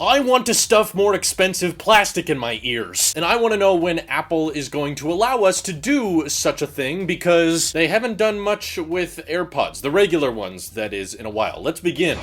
I want to stuff more expensive plastic in my ears, and I want to know when Apple is going to allow us to do such a thing, because they haven't done much with AirPods, the regular ones, that is, in a while. Let's begin.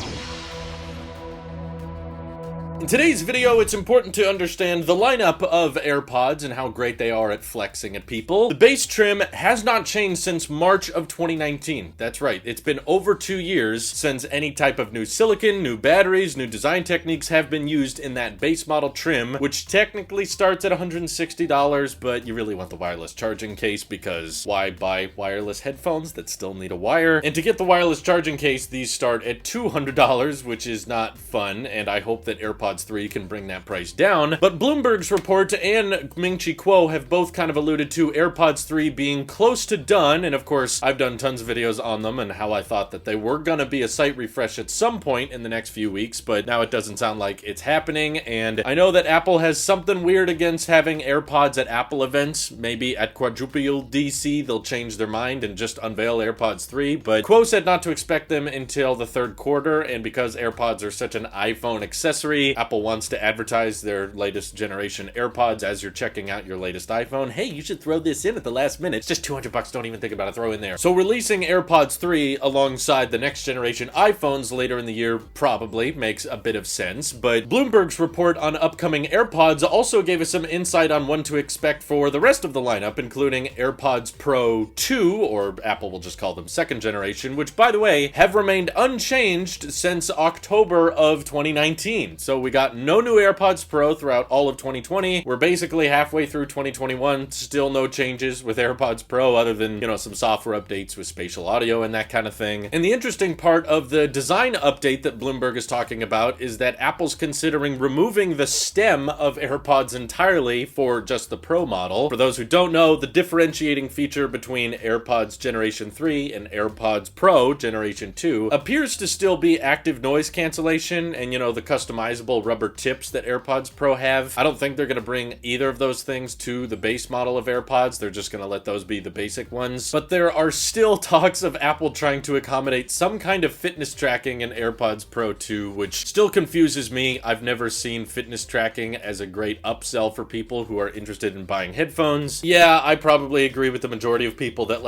In today's video, it's important to understand the lineup of AirPods and how great they are at flexing at people. The base trim has not changed since March of 2019. That's right, it's been over 2 years since any type of new silicon, new batteries, new design techniques have been used in that base model trim, which technically starts at $160, but you really want the wireless charging case because why buy wireless headphones that still need a wire? And to get the wireless charging case, these start at $200, which is not fun, and I hope that AirPods 3 can bring that price down. But Bloomberg's report and Ming-Chi Kuo have both kind of alluded to AirPods 3 being close to done, and of course I've done tons of videos on them and how I thought that they were gonna be a site refresh at some point in the next few weeks, but now it doesn't sound like it's happening. And I know that Apple has something weird against having AirPods at Apple events. Maybe at Quadruple DC they'll change their mind and just unveil AirPods 3, but Kuo said not to expect them until the third quarter, and because AirPods are such an iPhone accessory, Apple wants to advertise their latest generation AirPods as you're checking out your latest iPhone. Hey, you should throw this in at the last minute. It's just $200, don't even think about it, throw in there. So releasing AirPods 3 alongside the next generation iPhones later in the year probably makes a bit of sense, but Bloomberg's report on upcoming AirPods also gave us some insight on what to expect for the rest of the lineup, including AirPods Pro 2, or Apple will just call them second generation, which by the way, have remained unchanged since October of 2019. So we got no new AirPods Pro throughout all of 2020. We're basically halfway through 2021. Still no changes with AirPods Pro other than, some software updates with spatial audio and that kind of thing. And the interesting part of the design update that Bloomberg is talking about is that Apple's considering removing the stem of AirPods entirely for just the Pro model. For those who don't know, the differentiating feature between AirPods Generation 3 and AirPods Pro Generation 2 appears to still be active noise cancellation and, the customizable rubber tips that AirPods Pro have. I don't think they're going to bring either of those things to the base model of AirPods. They're just going to let those be the basic ones. But there are still talks of Apple trying to accommodate some kind of fitness tracking in AirPods Pro 2, which still confuses me. I've never seen fitness tracking as a great upsell for people who are interested in buying headphones. Yeah, I probably agree with the majority of people that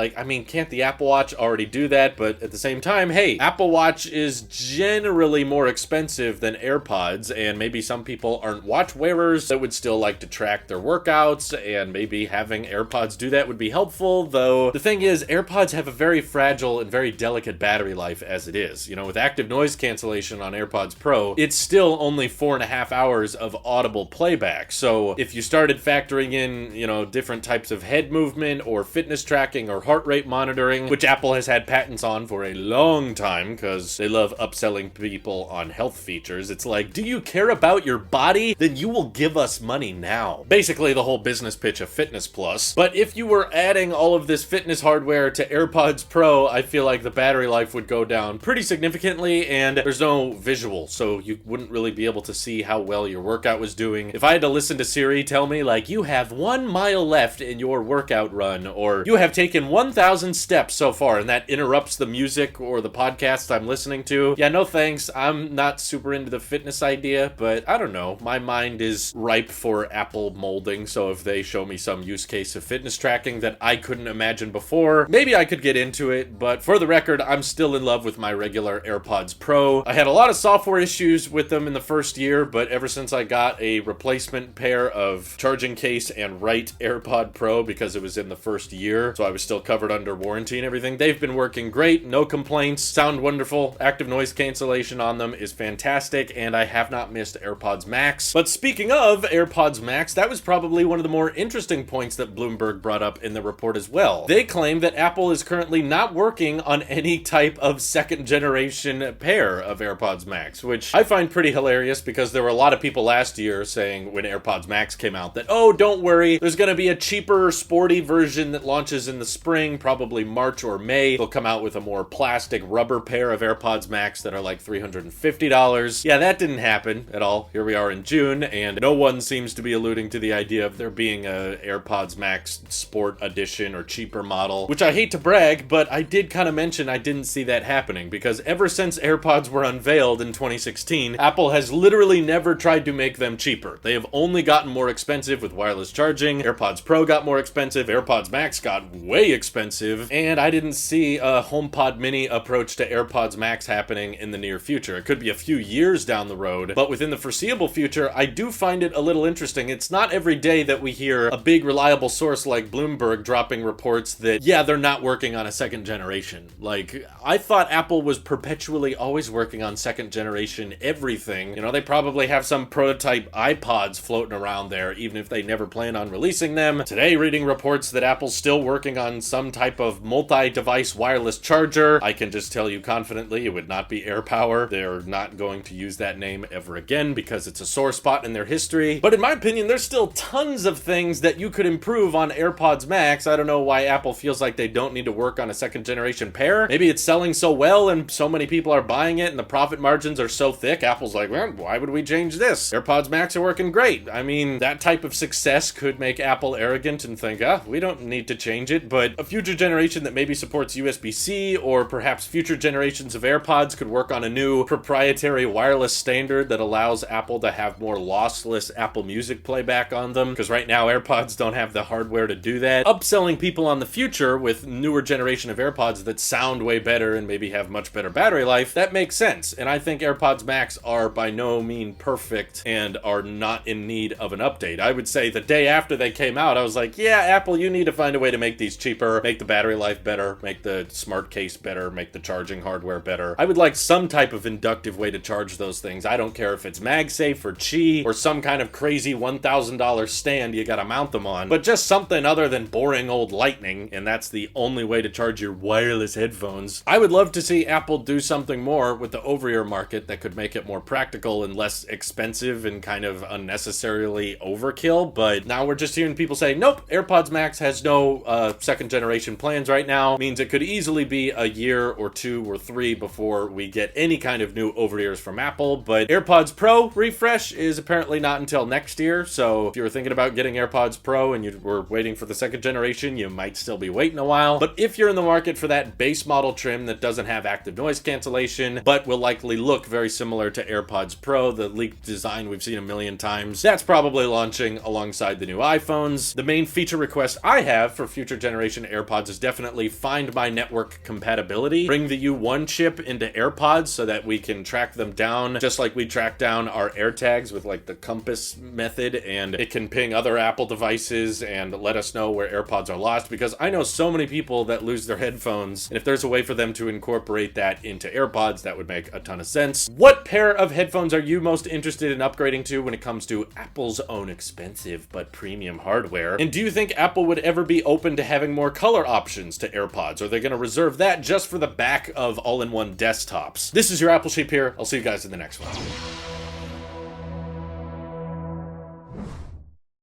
can't the Apple Watch already do that? But at the same time, hey, Apple Watch is generally more expensive than AirPods, and maybe some people aren't watch wearers that would still like to track their workouts, and maybe having AirPods do that would be helpful, though the thing is, AirPods have a very fragile and very delicate battery life as it is. With active noise cancellation on AirPods Pro, it's still only 4.5 hours of audible playback. So if you started factoring in, different types of head movement or fitness tracking or heart rate monitoring, which Apple has had patents on for a long time because they love upselling people on health features, it's like, do you care about your body? Then you will give us money now. Basically the whole business pitch of Fitness Plus. But if you were adding all of this fitness hardware to AirPods Pro, I feel like the battery life would go down pretty significantly, and there's no visual, so you wouldn't really be able to see how well your workout was doing. If I had to listen to Siri tell me, you have 1 mile left in your workout run, or you have taken 1,000 steps so far, and that interrupts the music or the podcast I'm listening to, yeah, no thanks. I'm not super into the fitness idea, but I don't know. My mind is ripe for Apple molding, so if they show me some use case of fitness tracking that I couldn't imagine before, maybe I could get into it, but for the record, I'm still in love with my regular AirPods Pro. I had a lot of software issues with them in the first year, but ever since I got a replacement pair of charging case and right AirPod Pro, because it was in the first year, so I was still covered under warranty and everything, they've been working great, no complaints, sound wonderful, active noise cancellation on them is fantastic, and I have not missed AirPods Max. But speaking of AirPods Max, that was probably one of the more interesting points that Bloomberg brought up in the report as well. They claim that Apple is currently not working on any type of second generation pair of AirPods Max, which I find pretty hilarious because there were a lot of people last year saying when AirPods Max came out that, oh, don't worry, there's going to be a cheaper, sporty version that launches in the spring, probably March or May. They'll come out with a more plastic rubber pair of AirPods Max that are like $350. Yeah, that didn't happen. happen at all. Here we are in June, and no one seems to be alluding to the idea of there being a AirPods Max Sport Edition or cheaper model, which I hate to brag, but I did kind of mention I didn't see that happening, because ever since AirPods were unveiled in 2016, Apple has literally never tried to make them cheaper. They have only gotten more expensive with wireless charging. AirPods Pro got more expensive, AirPods Max got way expensive, and I didn't see a HomePod Mini approach to AirPods Max happening in the near future. It could be a few years down the road, but within the foreseeable future, I do find it a little interesting. It's not every day that we hear a big reliable source like Bloomberg dropping reports that, yeah, they're not working on a second generation. Like, I thought Apple was perpetually always working on second generation everything. You know, they probably have some prototype iPods floating around there, even if they never plan on releasing them. Today, reading reports that Apple's still working on some type of multi-device wireless charger. I can just tell you confidently it would not be AirPower. They're not going to use that name ever again because it's a sore spot in their history. But in my opinion, there's still tons of things that you could improve on AirPods Max. I don't know why Apple feels like they don't need to work on a second generation pair. Maybe it's selling so well and so many people are buying it and the profit margins are so thick, Apple's like, well, why would we change this? AirPods Max are working great. I mean, that type of success could make Apple arrogant and think, we don't need to change it, but a future generation that maybe supports USB-C, or perhaps future generations of AirPods could work on a new proprietary wireless standard that allows Apple to have more lossless Apple Music playback on them, because right now AirPods don't have the hardware to do that. Upselling people on the future with newer generation of AirPods that sound way better and maybe have much better battery life, that makes sense. And I think AirPods Max are by no means perfect and are not in need of an update. I would say the day after they came out, I was like, yeah, Apple, you need to find a way to make these cheaper, make the battery life better, make the smart case better, make the charging hardware better. I would like some type of inductive way to charge those things. I don't care if it's MagSafe or Qi or some kind of crazy $1,000 stand you gotta mount them on, but just something other than boring old Lightning, and that's the only way to charge your wireless headphones. I would love to see Apple do something more with the over-ear market that could make it more practical and less expensive and kind of unnecessarily overkill, but now we're just hearing people say, nope, AirPods Max has no second generation plans right now. Means it could easily be a year or 2 or 3 before we get any kind of new over-ears from Apple. But AirPods Pro refresh is apparently not until next year, so if you were thinking about getting AirPods Pro and you were waiting for the second generation, you might still be waiting a while. But if you're in the market for that base model trim that doesn't have active noise cancellation, but will likely look very similar to AirPods Pro, the leaked design we've seen a million times, that's probably launching alongside the new iPhones. The main feature request I have for future generation AirPods is definitely find my network compatibility. Bring the U1 chip into AirPods so that we can track them down just like we track down our AirTags with like the compass method, and it can ping other Apple devices and let us know where AirPods are lost, because I know so many people that lose their headphones, and if there's a way for them to incorporate that into AirPods, that would make a ton of sense. What pair of headphones are you most interested in upgrading to when it comes to Apple's own expensive but premium hardware? And do you think Apple would ever be open to having more color options to AirPods? Are they going to reserve that just for the back of all-in-one desktops? This is your Apple Sheep here. I'll see you guys in the next one.